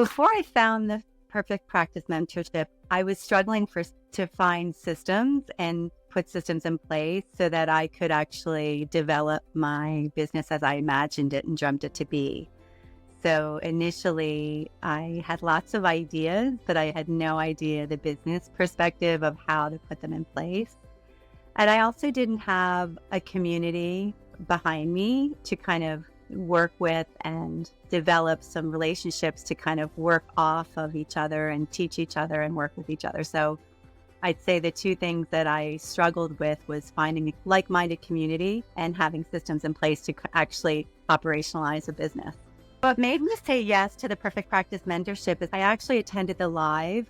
Before I found the Perfect Practice Mentorship, I was struggling to find systems and put systems in place so that I could actually develop my business as I imagined it and dreamt it to be. So initially, I had lots of ideas, but I had no idea the business perspective of how to put them in place. And I also didn't have a community behind me to kind of work with and develop some relationships to kind of work off of each other and teach each other and work with each other. So I'd say the two things that I struggled with was finding a like-minded community and having systems in place to actually operationalize a business. What made me say yes to the Perfect Practice Mentorship is I actually attended the live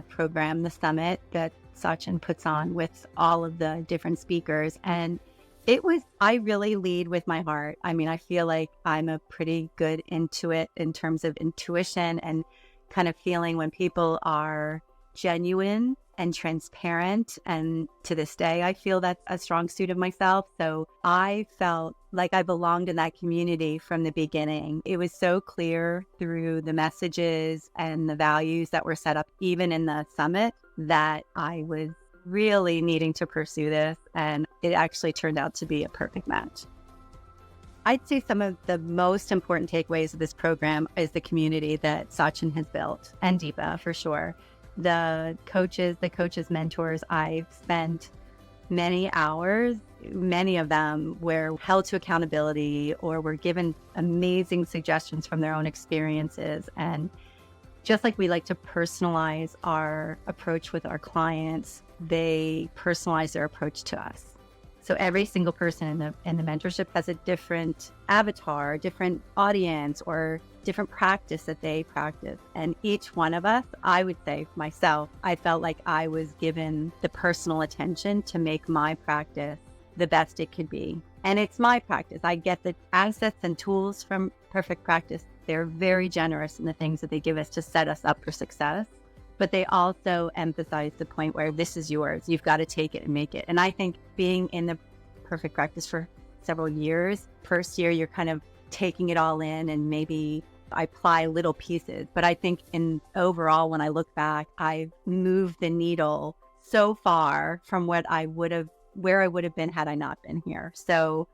program, the summit that Sachin puts on with all of the different speakers. And I really lead with my heart. I mean, I feel like I'm a pretty good intuit in terms of intuition and kind of feeling when people are genuine and transparent. And to this day, I feel that's a strong suit of myself. So I felt like I belonged in that community from the beginning. It was so clear through the messages and the values that were set up, even in the summit, that I was really needing to pursue this. And it actually turned out to be a perfect match. I'd say some of the most important takeaways of this program is the community that Sachin has built, and Deepa for sure. The coaches, mentors, I've spent many hours, many of them were held to accountability or were given amazing suggestions from their own experiences. And just like we like to personalize our approach with our clients, they personalize their approach to us. So every single person in the mentorship has a different avatar, different audience, or different practice that they practice. And each one of us, I would say myself, I felt like I was given the personal attention to make my practice the best it could be. And it's my practice. I get the assets and tools from Perfect Practice. They're very generous in the things that they give us to set us up for success. But they also emphasize the point where this is yours. You've got to take it and make it. And I think being in the Perfect Practice for several years, first year, you're kind of taking it all in and maybe I apply little pieces. But I think overall, when I look back, I've moved the needle so far from where I would have been had I not been here. So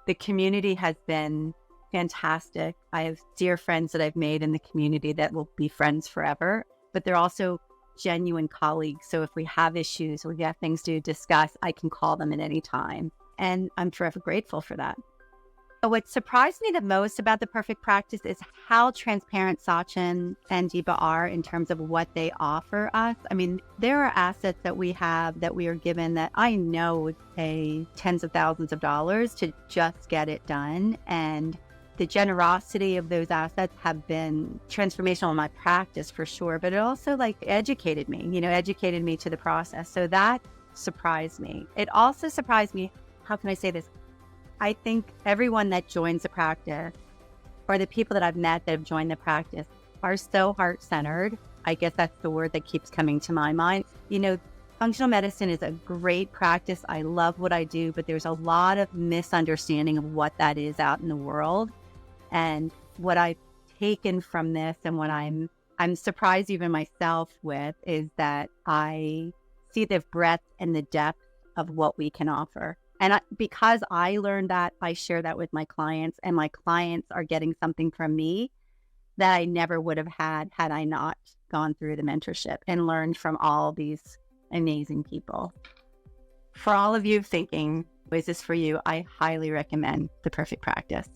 the community has been fantastic. I have dear friends that I've made in the community that will be friends forever. But they're also genuine colleagues. So if we have issues or we have things to discuss, I can call them at any time. And I'm forever grateful for that. What surprised me the most about the Perfect Practice is how transparent Sachin and Deepa are in terms of what they offer us. I mean, there are assets that we have that we are given that I know would pay tens of thousands of dollars to just get it done. And the generosity of those assets have been transformational in my practice for sure, but it also educated me to the process. So that surprised me. It also surprised me, how can I say this? I think everyone that joins the practice or the people that I've met that have joined the practice are so heart-centered. I guess that's the word that keeps coming to my mind. Functional medicine is a great practice. I love what I do, but there's a lot of misunderstanding of what that is out in the world. And what I've taken from this and what I'm surprised even myself with is that I see the breadth and the depth of what we can offer. And because I learned that, I share that with my clients, and my clients are getting something from me that I never would have had I not gone through the mentorship and learned from all these amazing people. For all of you thinking, is this for you? I highly recommend the Perfect Practice.